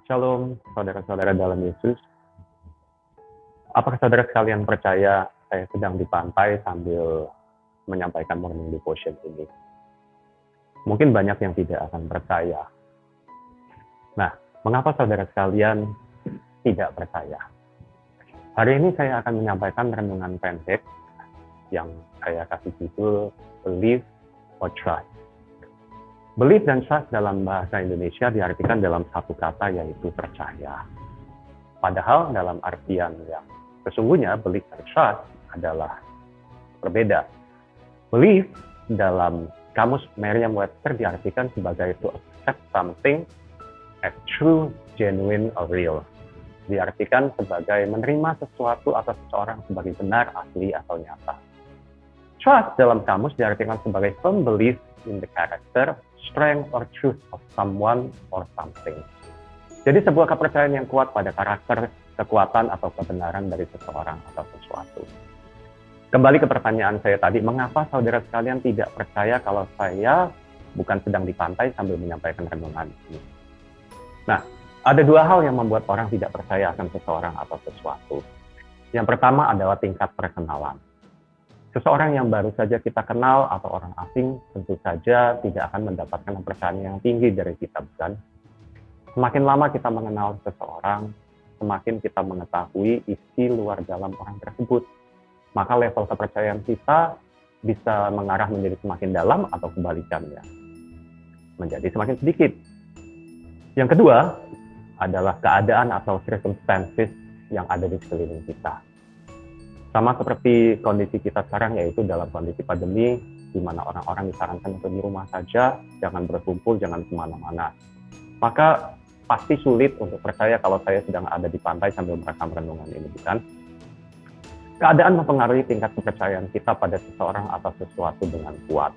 Shalom, saudara-saudara dalam Yesus. Apakah saudara sekalian percaya saya sedang di pantai sambil menyampaikan morning devotion ini? Mungkin banyak yang tidak akan percaya. Nah, mengapa saudara sekalian tidak percaya? Hari ini saya akan menyampaikan renungan pendek yang saya kasih judul Believe or Trust. Believe dan trust dalam bahasa Indonesia diartikan dalam satu kata, yaitu percaya. Padahal dalam artian yang sesungguhnya believe dan trust adalah berbeda. Believe dalam kamus Merriam-Webster diartikan sebagai to accept something as true, genuine, or real. Diartikan sebagai menerima sesuatu atau seseorang sebagai benar, asli, atau nyata. Trust dalam kamus diartikan sebagai firm belief in the character, strength, or truth of someone or something. Jadi sebuah kepercayaan yang kuat pada karakter, kekuatan, atau kebenaran dari seseorang atau sesuatu. Kembali ke pertanyaan saya tadi, mengapa saudara sekalian tidak percaya kalau saya bukan sedang di pantai sambil menyampaikan renungan ini? Nah, ada dua hal yang membuat orang tidak percaya akan seseorang atau sesuatu. Yang pertama adalah tingkat perkenalan. Seseorang yang baru saja kita kenal atau orang asing tentu saja tidak akan mendapatkan kepercayaan yang tinggi dari kita, bukan? Semakin lama kita mengenal seseorang, semakin kita mengetahui isi luar dalam orang tersebut. Maka level kepercayaan kita bisa mengarah menjadi semakin dalam atau kebalikannya, menjadi semakin sedikit. Yang kedua adalah keadaan atau circumstances yang ada di sekeliling kita. Sama seperti kondisi kita sekarang, yaitu dalam kondisi pandemi, di mana orang-orang disarankan untuk di rumah saja, jangan berkumpul, jangan kemana-mana. Maka pasti sulit untuk percaya kalau saya sedang ada di pantai sambil merekam renungan ini, bukan? Keadaan mempengaruhi tingkat kepercayaan kita pada seseorang atau sesuatu dengan kuat.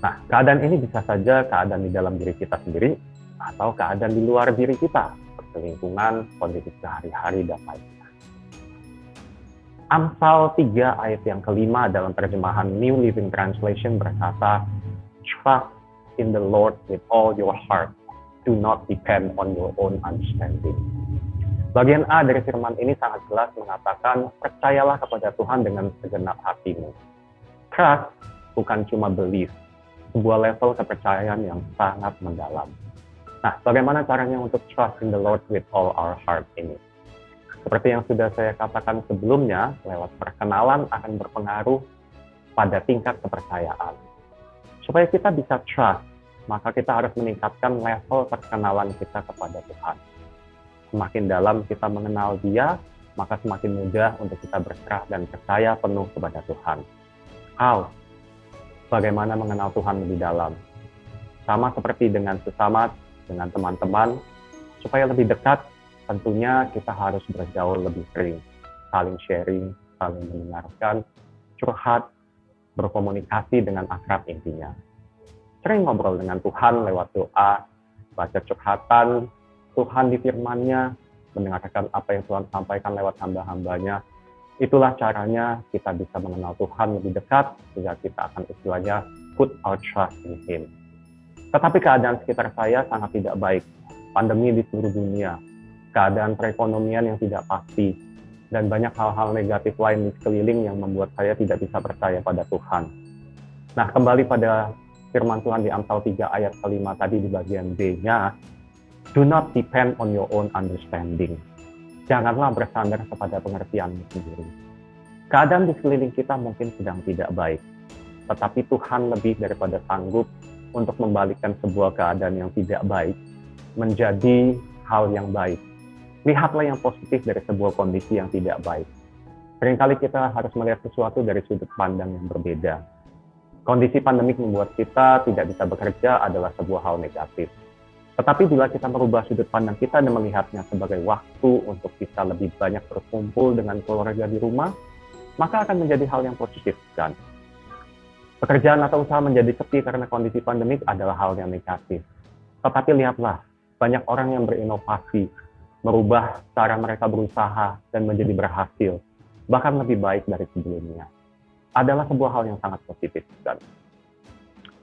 Nah, keadaan ini bisa saja keadaan di dalam diri kita sendiri, atau keadaan di luar diri kita, seperti lingkungan, kondisi sehari-hari, dan lainnya. Amsal 3 ayat yang kelima dalam terjemahan New Living Translation berkata, "Trust in the Lord with all your heart. Do not depend on your own understanding." Bagian A dari firman ini sangat jelas mengatakan, percayalah kepada Tuhan dengan segenap hatimu. Trust bukan cuma belief, sebuah level kepercayaan yang sangat mendalam. Nah, bagaimana caranya untuk trust in the Lord with all our heart ini? Seperti yang sudah saya katakan sebelumnya, lewat perkenalan akan berpengaruh pada tingkat kepercayaan. Supaya kita bisa trust, maka kita harus meningkatkan level perkenalan kita kepada Tuhan. Semakin dalam kita mengenal Dia, maka semakin mudah untuk kita berserah dan percaya penuh kepada Tuhan. How? Bagaimana mengenal Tuhan lebih dalam? Sama seperti dengan sesama, dengan teman-teman, supaya lebih dekat, tentunya kita harus bergaul lebih sering, saling sharing, saling mendengarkan, curhat, berkomunikasi dengan akrab intinya. Sering ngobrol dengan Tuhan lewat doa, baca curhatan Tuhan di firman-Nya, mendengarkan apa yang Tuhan sampaikan lewat hamba-hambanya. Itulah caranya kita bisa mengenal Tuhan lebih dekat, sehingga kita akan istilahnya put our trust in Him. Tetapi keadaan sekitar saya sangat tidak baik. Pandemi di seluruh dunia, keadaan perekonomian yang tidak pasti, dan banyak hal-hal negatif lain di sekeliling yang membuat saya tidak bisa percaya pada Tuhan. Nah, kembali pada firman Tuhan di Amsal 3 ayat kelima tadi di bagian B-nya, do not depend on your own understanding. Janganlah bersandar kepada pengertianmu sendiri. Keadaan di sekeliling kita mungkin sedang tidak baik, tetapi Tuhan lebih daripada sanggup untuk membalikkan sebuah keadaan yang tidak baik menjadi hal yang baik. Lihatlah yang positif dari sebuah kondisi yang tidak baik. Seringkali kita harus melihat sesuatu dari sudut pandang yang berbeda. Kondisi pandemik membuat kita tidak bisa bekerja adalah sebuah hal negatif. Tetapi bila kita merubah sudut pandang kita dan melihatnya sebagai waktu untuk kita lebih banyak berkumpul dengan keluarga di rumah, maka akan menjadi hal yang positif, kan? Pekerjaan atau usaha menjadi sepi karena kondisi pandemik adalah hal yang negatif. Tetapi lihatlah, banyak orang yang berinovasi, merubah cara mereka berusaha dan menjadi berhasil, bahkan lebih baik dari sebelumnya. Adalah sebuah hal yang sangat positif, kan?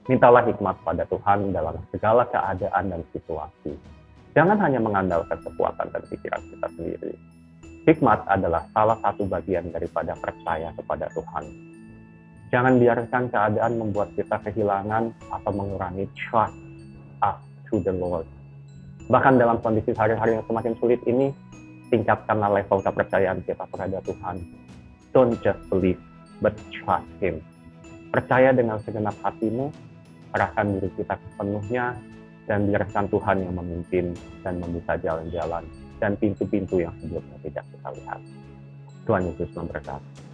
Mintalah hikmat pada Tuhan dalam segala keadaan dan situasi. Jangan hanya mengandalkan kekuatan dan pikiran kita sendiri. Hikmat adalah salah satu bagian daripada percaya kepada Tuhan. Jangan biarkan keadaan membuat kita kehilangan atau mengurangi trust us to the Lord. Bahkan dalam kondisi hari-hari yang semakin sulit ini, tingkatkanlah level kepercayaan kita kepada Tuhan. Don't just believe, but trust Him. Percaya dengan segenap hatimu, serahkan diri kita sepenuhnya, dan biarkan Tuhan yang memimpin dan membuka jalan-jalan dan pintu-pintu yang sebelumnya tidak kita lihat. Tuhan Yesus memberkati.